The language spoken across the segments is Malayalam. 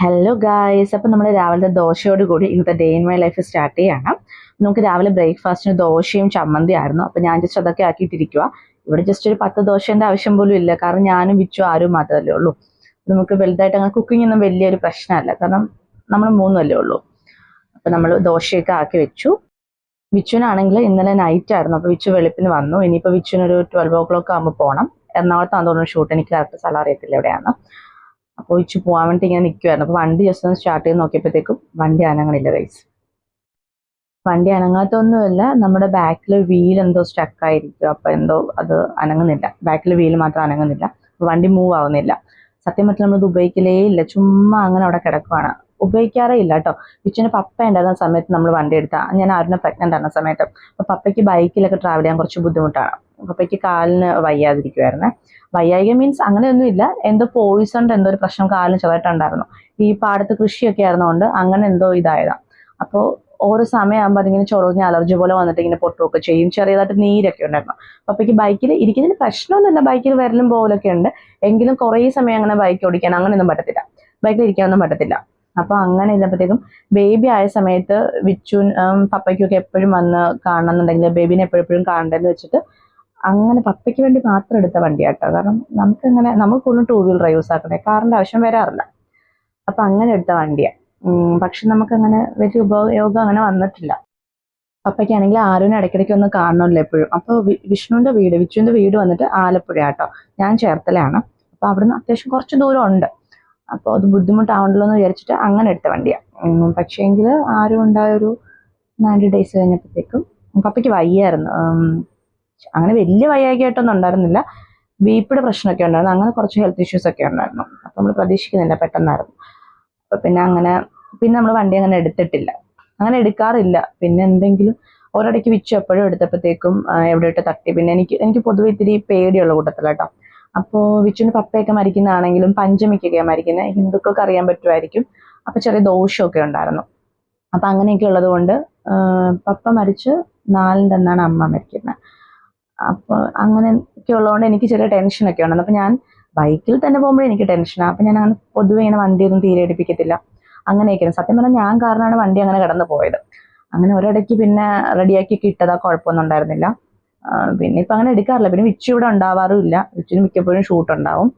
ഹലോ ഗായ്സ്, അപ്പം നമ്മൾ രാവിലത്തെ ദോശയോട് കൂടി ഇന്നത്തെ day in my life start ചെയ്യണം. നമുക്ക് രാവിലെ ബ്രേക്ക്ഫാസ്റ്റിന് ദോശയും ചമ്മന്തി ആയിരുന്നു. അപ്പം ഞാൻ ജസ്റ്റ് അതൊക്കെ ആക്കിയിട്ടിരിക്കുക. ഇവിടെ ജസ്റ്റ് ഒരു 10 ദോശേൻ്റെ ആവശ്യം പോലും ഇല്ല, കാരണം ഞാനും വിച്ചു ആരും മാത്രമല്ലേ ഉള്ളൂ. നമുക്ക് വലുതായിട്ട് അങ്ങനെ കുക്കിംഗ് ഒന്നും വലിയൊരു പ്രശ്നമല്ല, കാരണം നമ്മൾ മൂന്നല്ലേ ഉള്ളൂ. അപ്പം നമ്മൾ ദോശയൊക്കെ ആക്കി വെച്ചു. വിച്ചുവിനാണെങ്കിൽ ഇന്നലെ നൈറ്റ് ആയിരുന്നു, അപ്പോൾ വിച്ചു വെളുപ്പിന് വന്നു. ഇനിയിപ്പോൾ വിച്ചുവിനൊരു 12 o'clock ആകുമ്പോൾ പോകണം. എറണാകുളത്താണെന്ന് തോന്നുന്നു ഷൂട്ട്, എനിക്ക് കറക്റ്റ് സ്ഥലം അറിയത്തില്ല എവിടെയാണ്. അപ്പോൾ വിച്ചു പോകാൻ വേണ്ടി ഇങ്ങനെ നിൽക്കുമായിരുന്നു. അപ്പോൾ വണ്ടി ജസ്റ്റ് ഒന്ന് സ്റ്റാർട്ട് ചെയ്ത് നോക്കിയപ്പോഴത്തേക്കും വണ്ടി അനങ്ങണില്ല ഗൈസ്. വണ്ടി അനങ്ങാത്തൊന്നുമല്ല, നമ്മുടെ ബാക്കിൽ വീൽ എന്തോ സ്റ്റക്കായിരിക്കും. അപ്പോൾ എന്തോ അത് അനങ്ങുന്നില്ല, ബാക്കിൽ വീൽ മാത്രം അനങ്ങുന്നില്ല, വണ്ടി മൂവ് ആവുന്നില്ല. സത്യം പറഞ്ഞാൽ നമ്മളിത് ഉപയോഗിക്കലേ ഇല്ല, ചുമ്മാ അങ്ങനെ അവിടെ കിടക്കുവാണ്, ഉപയോഗിക്കാറേ ഇല്ല കേട്ടോ. വിച്ചുവിന് പപ്പ ഉണ്ടായിരുന്ന സമയത്ത് നമ്മൾ വണ്ടി എടുത്താൽ, ഞാൻ ആരുടെ പ്രഗ്നൻ്റ് ആയിരുന്ന സമയത്ത്. അപ്പോൾ പപ്പയ്ക്ക് ബൈക്കിലൊക്കെ ട്രാവൽ ചെയ്യാൻ കുറച്ച് ബുദ്ധിമുട്ടാണ്. പപ്പയ്ക്ക് കാലിന് വയ്യാതിരിക്കുമായിരുന്നേ. വയ്യായിക മീൻസ് അങ്ങനെയൊന്നുമില്ല, എന്തോ പോയിസണിൻ്റെ എന്തോ ഒരു പ്രശ്നം കാലിന് ചെറുതായിട്ടുണ്ടായിരുന്നു. ഈ പാടത്ത് കൃഷിയൊക്കെ ആയിരുന്നതുകൊണ്ട് അങ്ങനെ എന്തോ ഇതായതാണ്. അപ്പോൾ ഓരോ സമയമാകുമ്പോൾ അതിങ്ങനെ ചൊറിഞ്ഞ അലർജി പോലെ വന്നിട്ട് ഇങ്ങനെ പൊട്ടുകയൊക്കെ ചെയ്യും, ചെറിയതായിട്ട് നീരൊക്കെ ഉണ്ടായിരുന്നു. അപ്പോഴേക്ക് ബൈക്കിൽ ഇരിക്കുന്നതിന് പ്രശ്നമൊന്നുമില്ല, ബൈക്കിൽ വരലും പോലൊക്കെ ഉണ്ട്. എങ്കിലും കുറേ സമയം അങ്ങനെ ബൈക്ക് ഓടിക്കാൻ അങ്ങനെയൊന്നും പറ്റത്തില്ല, ബൈക്കിൽ ഇരിക്കാനൊന്നും പറ്റത്തില്ല. അപ്പോൾ അങ്ങനെ ഇരുന്നപ്പോഴത്തേക്കും ബേബി ആയ സമയത്ത് വിച്ചുൻ പപ്പയ്ക്കൊക്കെ എപ്പോഴും വന്ന് കാണണമെന്നുണ്ടെങ്കിൽ ബേബിനെ എപ്പോഴെപ്പോഴും കാണണ്ടെന്ന് വെച്ചിട്ട് അങ്ങനെ പപ്പയ്ക്ക് വേണ്ടി മാത്രം എടുത്ത വണ്ടിയാട്ടോ. കാരണം നമുക്കങ്ങനെ നമുക്ക് കൂടുതലും 2 വീലർ യൂസ് ആക്കണേ, കാറിൻ്റെ ആവശ്യം വരാറില്ല. അപ്പം അങ്ങനെ എടുത്ത വണ്ടിയാണ്. പക്ഷെ നമുക്കങ്ങനെ വലിയ ഉപയോഗം അങ്ങനെ വന്നിട്ടില്ല. പപ്പയ്ക്കാണെങ്കിൽ ആരുവിനെ ഇടയ്ക്കിടയ്ക്ക് ഒന്ന് കാണണമല്ലോ എപ്പോഴും. അപ്പോൾ വിച്ചുവിൻ്റെ വീട് വന്നിട്ട് ആലപ്പുഴ ആട്ടോ, ഞാൻ ചേർത്തലയാണ്. അപ്പോൾ അവിടുന്ന് അത്യാവശ്യം കുറച്ച് ദൂരം ഉണ്ട്. അപ്പോൾ അത് ബുദ്ധിമുട്ടാവണ്ടല്ലോ എന്ന് വിചാരിച്ചിട്ട് അങ്ങനെ എടുത്ത വണ്ടിയാണ്. പക്ഷേങ്കിൽ ആരും ഉണ്ടായ ഒരു 90 days കഴിഞ്ഞപ്പോഴത്തേക്കും പപ്പയ്ക്ക് വയ്യായിരുന്നു. അങ്ങനെ വലിയ വയ്യായ്കയായിട്ടൊന്നും ഉണ്ടായിരുന്നില്ല, ബിപിയുടെ പ്രശ്നമൊക്കെ ഉണ്ടായിരുന്നു, അങ്ങനെ കുറച്ച് ഹെൽത്ത് ഇഷ്യൂസ് ഒക്കെ ഉണ്ടായിരുന്നു. അപ്പോൾ നമ്മൾ പ്രതീക്ഷിക്കുന്നില്ല, പെട്ടെന്നായിരുന്നു. അപ്പോൾ പിന്നെ നമ്മൾ വണ്ടി അങ്ങനെ എടുത്തിട്ടില്ല, അങ്ങനെ എടുക്കാറില്ല. പിന്നെ എന്തെങ്കിലും ഒരിടയ്ക്ക് വിച്ചു എപ്പോഴും എടുത്തപ്പോഴത്തേക്കും എവിടെയിട്ട് തട്ടി. പിന്നെ എനിക്ക് പൊതുവെ ഇത്തിരി പേടിയുള്ള കൂട്ടത്തില കേട്ടോ. അപ്പോൾ വിച്ചുവിൻ്റെ പപ്പയൊക്കെ മരിക്കുന്നതാണെങ്കിലും പഞ്ചമിക്കൊക്കെയാണ് മരിക്കുന്നത്, ഹിന്ദുക്കൾക്ക് അറിയാൻ പറ്റുമായിരിക്കും. അപ്പോൾ ചെറിയ ദോഷമൊക്കെ ഉണ്ടായിരുന്നു. അപ്പം അങ്ങനെയൊക്കെ ഉള്ളത് കൊണ്ട് പപ്പ മരിച്ച് 4ൻ്റെ അന്നാണ് അമ്മ മരിക്കുന്നത്. അപ്പോൾ അങ്ങനെയൊക്കെ ഉള്ളതുകൊണ്ട് എനിക്ക് ചെറിയ ടെൻഷനൊക്കെ ഉണ്ട്. അപ്പോൾ ഞാൻ ബൈക്കിൽ തന്നെ പോകുമ്പോഴേ എനിക്ക് ടെൻഷനാണ്. അപ്പം ഞാൻ അങ്ങനെ പൊതുവെ ഇങ്ങനെ വണ്ടിയൊന്നും തീരെ എടുപ്പിക്കത്തില്ല, അങ്ങനെയൊക്കെയാണ്. സത്യം പറഞ്ഞാൽ ഞാൻ കാരണമാണ് വണ്ടി അങ്ങനെ കടന്നു പോയത്. അങ്ങനെ ഒരിടയ്ക്ക് പിന്നെ റെഡിയാക്കി ഇട്ടതാ, കുഴപ്പമൊന്നും ഉണ്ടായിരുന്നില്ല. പിന്നെ ഇപ്പം അങ്ങനെ എടുക്കാറില്ല. പിന്നെ വിച്ചു ഇവിടെ ഉണ്ടാവാറുമില്ല, വിച്ചുവിന് മിക്കപ്പോഴും ഷൂട്ട് ഉണ്ടാവും,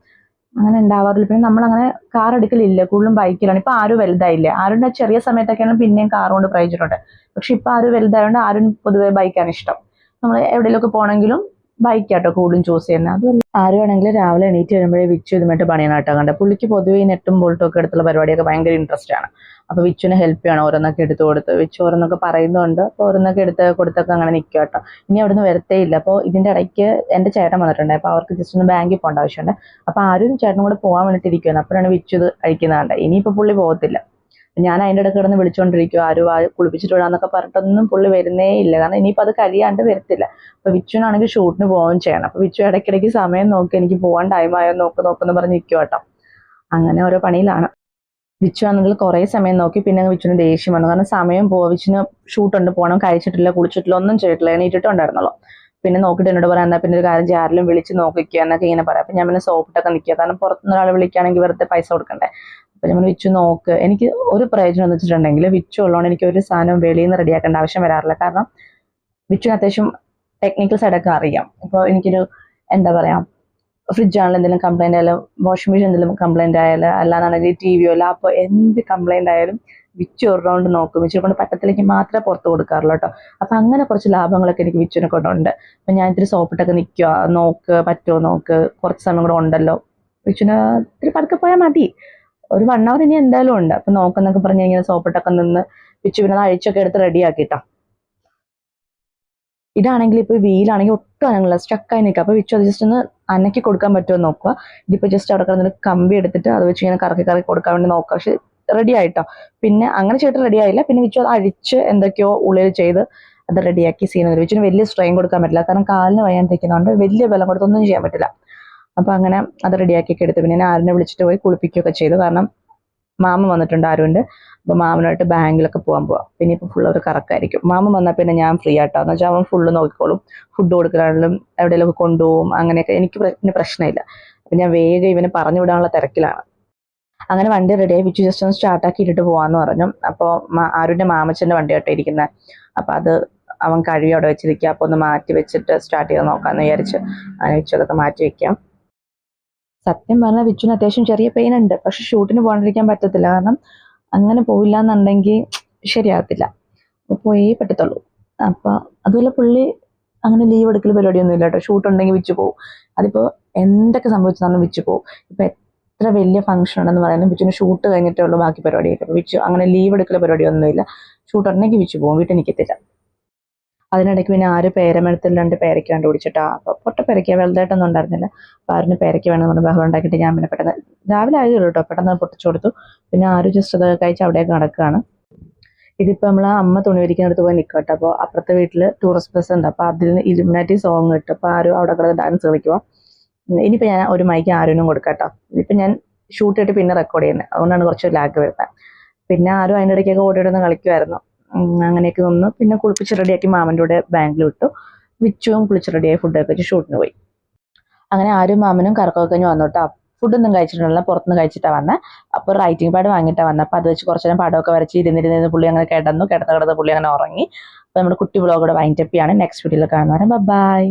അങ്ങനെ ഉണ്ടാവാറില്ല. പിന്നെ നമ്മളങ്ങനെ കാർ എടുക്കലില്ല, കൂടുതലും ബൈക്കിലാണ്. ഇപ്പം ആരും വലുതായില്ല, ആരുടെ ചെറിയ സമയത്തൊക്കെയാണ് പിന്നെയും കാർ കൊണ്ട് പ്രയോഗിച്ചിട്ടുണ്ട്. പക്ഷെ ഇപ്പം ആരും വലുതായതുകൊണ്ട് ആരും പൊതുവെ ബൈക്കാണ് ഇഷ്ടം. നമ്മൾ എവിടെയെങ്കിലുമൊക്കെ പോകണമെങ്കിലും ബൈക്കാട്ടോ കൂടുതലും ചൂസ് ചെയ്യുന്നത്. അതുമല്ല ആരുവാണെങ്കിലും രാവിലെ എണീറ്റ് വരുമ്പോഴേ വിച്ചു ഇതുമായിട്ട് പണിയനാട്ടോ കണ്ടത്. പുള്ളിക്ക് പൊതുവെ ഈ നെട്ടും ബോൾട്ടും ഒക്കെ എടുത്തുള്ള പരിപാടിയൊക്കെ ഭയങ്കര ഇൻട്രസ്റ്റ് ആണ്. അപ്പോൾ വിച്ചുവിനെ ഹെൽപ്പ് ചെയ്യണം, ഓരോന്നൊക്കെ എടുത്ത് കൊടുത്ത്. വിച്ചു ഓരോന്നൊക്കെ പറയുന്നുണ്ട്, അപ്പോൾ ഓരോന്നൊക്കെ എടുത്ത് കൊടുത്തൊക്കെ അങ്ങനെ നിൽക്കുക കേട്ടോ. ഇനി അവിടുന്ന് വരത്തേ ഇല്ല. അപ്പോൾ ഇതിൻ്റെ ഇടയ്ക്ക് എൻ്റെ ചേട്ടൻ വന്നിട്ടുണ്ട്, അപ്പോൾ അവർക്ക് ജസ്റ്റ് ഒന്ന് ബാങ്കിൽ പോകേണ്ട ആവശ്യമുണ്ട്. അപ്പോൾ ആരും ചേട്ടനും കൂടെ പോകാൻ വേണ്ടിയിട്ട് ഇരിക്കുകയാണ്. അപ്പോഴാണ് വിച്ചു ഇത് കഴിക്കുന്നതുണ്ട്. ഇനിയിപ്പോൾ പുള്ളി പോകത്തില്ല. ഞാൻ അതിൻ്റെ ഇടയ്ക്ക് കിടന്ന് വിളിച്ചുകൊണ്ടിരിക്കും, ആരും കുളിപ്പിച്ചിട്ട് വിടാന്നൊക്കെ പറഞ്ഞിട്ടൊന്നും പുള്ളി വരുന്നേ ഇല്ല, കാരണം ഇനിയിപ്പോൾ അത് കഴിയാണ്ട് വരത്തില്ല. അപ്പോൾ വിച്ചുവിനാണെങ്കിൽ ഷൂട്ടിന് പോവുകയും ചെയ്യണം. അപ്പോൾ വിച്ചു ഇടയ്ക്കിടയ്ക്ക് സമയം നോക്കി എനിക്ക് പോകാൻ ടൈമായോ നോക്കുന്നു പറഞ്ഞ് നിൽക്കും കേട്ടോ. അങ്ങനെ ഓരോ പണിയിലാണ്. വിച്ചു ആണെങ്കിൽ കുറേ സമയം നോക്കി, പിന്നെ വിച്ചുവിന് ദേഷ്യം വന്നു, കാരണം സമയം വിച്ചുവിന് ഷൂട്ടുണ്ട്, പോകണം, കഴിച്ചിട്ടില്ല കുളിച്ചിട്ടില്ല ഒന്നും ചെയ്തിട്ടില്ല, എണീറ്റിട്ടുണ്ടായിരുന്നല്ലോ. പിന്നെ നോക്കിയിട്ട് എന്നോട് പറയാം, എന്നാൽ പിന്നെ ഒരു കാര്യം ആരെങ്കിലും വിളിച്ച് നോക്കിക്കുക എന്നൊക്കെ ഇങ്ങനെ പറയാം. അപ്പം ഞാൻ പിന്നെ സോപ്പിട്ടൊക്കെ നിൽക്കുക, കാരണം പുറത്തുനിന്ന് ഒരാൾ വിളിക്കുകയാണെങ്കിൽ വെറുതെ പൈസ കൊടുക്കണ്ടേ. അപ്പം നമ്മൾ വിച്ചു നോക്ക്, എനിക്ക് ഒരു പ്രയോജനം എന്ന് വെച്ചിട്ടുണ്ടെങ്കിൽ വിച്ചു ഉള്ളതുകൊണ്ട് എനിക്ക് ഒരു സാധനം വെളിയിൽ നിന്ന് റെഡിയാക്കേണ്ട ആവശ്യം വരാറില്ല. കാരണം വിച്ചുവിന് അത്യാവശ്യം ടെക്നിക്കൽ സൈഡൊക്കെ അറിയാം. ഇപ്പോൾ എനിക്കൊരു എന്താ പറയുക, ഫ്രിഡ്ജാണെങ്കിൽ എന്തെങ്കിലും കംപ്ലൈൻ്റ് ആയാലും, വാഷിംഗ് മെഷീൻ എന്തെങ്കിലും കംപ്ലൈൻ്റ് ആയാലും, അല്ലാന്നാണെങ്കിൽ ടിവിയോ ലാപ്പോ എന്ത് കംപ്ലൈൻ്റ് ആയാലും വിച്ചു ഒരു റൗണ്ട് നോക്കും. വിച്ചു കൊണ്ട് പറ്റത്തിലേക്ക് മാത്രമേ പുറത്ത് കൊടുക്കാറുള്ളൂ കേട്ടോ. അപ്പം അങ്ങനെ കുറച്ച് ലാഭങ്ങളൊക്കെ എനിക്ക് വിച്ചുവിനെ കൊണ്ടുണ്ട്. അപ്പം ഞാൻ ഇത്തിരി സോപ്പിട്ടൊക്കെ നിൽക്കുക, നോക്ക് പറ്റുമോ നോക്ക്, കുറച്ച് സമയം കൂടെ ഉണ്ടല്ലോ, വിച്ചുവിന് ഇത്തിരി പതുക്കെ പോയാൽ മതി, ഒരു 1 hour ഇനി എന്തായാലും ഉണ്ട്. അപ്പം നോക്കുന്നൊക്കെ പറഞ്ഞ് ഇങ്ങനെ സോപ്പിട്ടൊക്കെ നിന്ന് വിച്ചു പിന്നെ അഴിച്ചൊക്കെ എടുത്ത് റെഡിയാക്കിട്ടോ. ഇതാണെങ്കിൽ ഇപ്പോൾ വീലാണെങ്കിൽ ഒട്ടും അനങ്ങില്ല, സ്റ്റക്കായി നിൽക്കുക. അപ്പോൾ വിച്ചു അത് ജസ്റ്റ് ഒന്ന് അനക്കി കൊടുക്കാൻ പറ്റുമോ നോക്കുക. ഇതിപ്പോൾ ജസ്റ്റ് അവിടെ കിടന്നൊരു കമ്പി എടുത്തിട്ട് അത് വെച്ച് ഇങ്ങനെ കറക്കി കറക്കി കൊടുക്കാൻ വേണ്ടി നോക്കുക. പക്ഷെ റെഡി ആയിട്ടോ. പിന്നെ അങ്ങനെ ചെയ്തിട്ട് റെഡി ആയില്ല, പിന്നെ വിച്ചു അത് അഴിച്ച് എന്തൊക്കെയോ ഉള്ളിൽ ചെയ്ത് അത് റെഡിയാക്കി സീൻ വരും. വിച്ചുവിന് വലിയ സ്ട്രെയിൻ കൊടുക്കാൻ പറ്റില്ല, കാരണം കാലിന് വയ്യാണ്ടിരിക്കുന്നതുകൊണ്ട് വലിയ ബലം കൊടുത്തൊന്നും ചെയ്യാൻ പറ്റില്ല. അപ്പോൾ അങ്ങനെ അത് റെഡിയാക്കിയൊക്കെ എടുത്ത് പിന്നെ ഞാൻ ആരിനെ വിളിച്ചിട്ട് പോയി കുളിപ്പിക്കുകയൊക്കെ ചെയ്തു. കാരണം മാമ വന്നിട്ടുണ്ട്, ആരുണ്ട്. അപ്പോൾ മാമനായിട്ട് ബാങ്കിലൊക്കെ പോകാൻ പോവാം. പിന്നെ ഇപ്പോൾ ഫുൾ ഒരു കറക്കായിരിക്കും. മാമൻ വന്നാൽ പിന്നെ ഞാൻ ഫ്രീ ആട്ടോ, എന്ന് വെച്ചാൽ അവൻ ഫുള്ള് നോക്കിക്കോളും. ഫുഡ് കൊടുക്കലാണെങ്കിലും എവിടെയെങ്കിലുമൊക്കെ കൊണ്ടുപോകും, അങ്ങനെയൊക്കെ എനിക്ക് പ്രശ്നമില്ല. അപ്പം ഞാൻ വേഗം ഇവനെ പറഞ്ഞു വിടാനുള്ള തിരക്കിലാണ്. അങ്ങനെ വണ്ടി റെഡിയായി. വിച്ചു ജസ്റ്റ് ഒന്ന് സ്റ്റാർട്ടാക്കി ഇട്ടിട്ട് പോകാമെന്ന് പറഞ്ഞു. അപ്പോൾ ആരുടെ മാമച്ചൻ്റെ വണ്ടിയായിട്ട് ഇരിക്കുന്നത്. അപ്പോൾ അത് അവൻ കഴുകി അവിടെ വെച്ചിരിക്കുക. അപ്പോൾ ഒന്ന് മാറ്റി വെച്ചിട്ട് സ്റ്റാർട്ട് ചെയ്ത് നോക്കാമെന്ന് വിചാരിച്ച് അങ്ങനെ വിച്ചു അതൊക്കെ മാറ്റി വെക്കാം. സത്യം പറഞ്ഞാൽ വിച്ചുവിന് അത്യാവശ്യം ചെറിയ പെയിൻ ഉണ്ട്. പക്ഷെ ഷൂട്ടിന് പോകാണ്ടിരിക്കാൻ പറ്റത്തില്ല. കാരണം അങ്ങനെ പോയില്ല എന്നുണ്ടെങ്കിൽ ശരിയാകത്തില്ല. പോയേ പറ്റത്തുള്ളൂ. അപ്പോൾ അതുപോലെ പുള്ളി അങ്ങനെ ലീവ് എടുക്കൽ പരിപാടിയൊന്നും ഇല്ല കേട്ടോ. ഷൂട്ട് ഉണ്ടെങ്കിൽ വിച്ചു പോകും. അതിപ്പോൾ എന്തൊക്കെ സംഭവിച്ചതാണെന്ന് വിച്ചു പോകും. ഇപ്പം എത്ര വലിയ ഫംഗ്ഷൻ ഉണ്ടെന്ന് പറയുന്നത് വിച്ചുവിന് ഷൂട്ട് കഴിഞ്ഞിട്ടേ ഉള്ളൂ ബാക്കി പരിപാടിയൊക്കെ. അപ്പോൾ വിച്ചു അങ്ങനെ ലീവ് എടുക്കൽ പരിപാടിയൊന്നുമില്ല. ഷൂട്ട് ഉണ്ടെങ്കിൽ വിച്ചു പോകും, വീട്ടിൽ നിൽക്കത്തില്ല. അതിനിടയ്ക്ക് പിന്നെ ആര് പേരമരത്തിൽ 2 പേരയ്ക്ക് കണ്ടുപിടിച്ചിട്ടാ. അപ്പോൾ പൊട്ടപ്പേരയ്ക്ക വലുതായിട്ടൊന്നും ഉണ്ടായിരുന്നില്ല. അപ്പോൾ ആരിന് പേരയ്ക്ക് വേണമെന്ന് പറഞ്ഞ് ബഹളം ഉണ്ടാക്കിയിട്ട് ഞാൻ പിന്നെ പെട്ടെന്ന് രാവിലെ ആയതുള്ളൂ കേട്ടോ, പെട്ടെന്ന് പൊട്ടിച്ചു കൊടുത്തു. പിന്നെ ആരും ജസ്റ്റ് അത് കഴിച്ച് അവിടെയൊക്കെ നടക്കുകയാണ്. ഇതിപ്പോൾ നമ്മൾ അമ്മ തുണി വിരിക്കുന്നിടത്ത് പോയി നിൽക്കുക കേട്ടോ. അപ്പോൾ അപ്പുറത്തെ വീട്ടിൽ ടൂറിസ്റ്റ് ബസ് ഉണ്ട്. അപ്പോൾ അതിൽ നിന്ന് ഇലുമിനാറ്റി സോങ് ഇട്ട് അപ്പോൾ ആരും അവിടെ കിടന്ന് ഡാൻസ് കളിക്കുക. ഇനിയിപ്പോൾ ഞാൻ ഒരു മൈക്ക് ആരും കൊടുക്കാം കേട്ടോ. ഇതിപ്പോൾ ഞാൻ ഷൂട്ട് ചെയ്തിട്ട് പിന്നെ റെക്കോർഡ് ചെയ്യുന്നത്, അതുകൊണ്ടാണ് കുറച്ച് ലാഗ് വരുന്നത്. പിന്നെ ആരും അതിൻ്റെ ഇടയ്ക്കൊക്കെ ഓടിയിടുന്ന് കളിക്കുമായിരുന്നു. അങ്ങനെയൊക്കെ നിന്ന് പിന്നെ കുളിപ്പിച്ച് റെഡിയാക്കി മാമൻ്റെ കൂടെ ബാങ്കിൽ വിട്ടു. വിച്ചുവും കുളിച്ച് റെഡിയായി ഫുഡൊക്കെ വെച്ച് ഷൂട്ടിന് പോയി. അങ്ങനെ ആരും മാമനും കറക്കമൊക്കെ കഴിഞ്ഞ് വന്നു കേട്ടോ. ഫുഡൊന്നും കഴിച്ചിട്ടുണ്ടല്ലോ, പുറത്തുനിന്ന് കഴിച്ചിട്ടാണ് വന്നത്. അപ്പോൾ റൈറ്റിംഗ് പാഡ് വാങ്ങിയിട്ടാണ് വന്നത്. അപ്പോൾ അത് വെച്ച് കുറച്ച് നേരം പടമൊക്കെ വരച്ച് ഇരുന്നിരുന്ന് പുള്ളി അങ്ങനെ കിടന്ന് പുള്ളി അങ്ങനെ ഉറങ്ങി. അപ്പോൾ നമ്മുടെ കുട്ടി വ്ളോഗ് കൂടെ വൈൻഡപ്പ് ചെയ്യാണ്. നെക്സ്റ്റ് വീഡിയോയിൽ കാണുന്നവരെ ബൈ.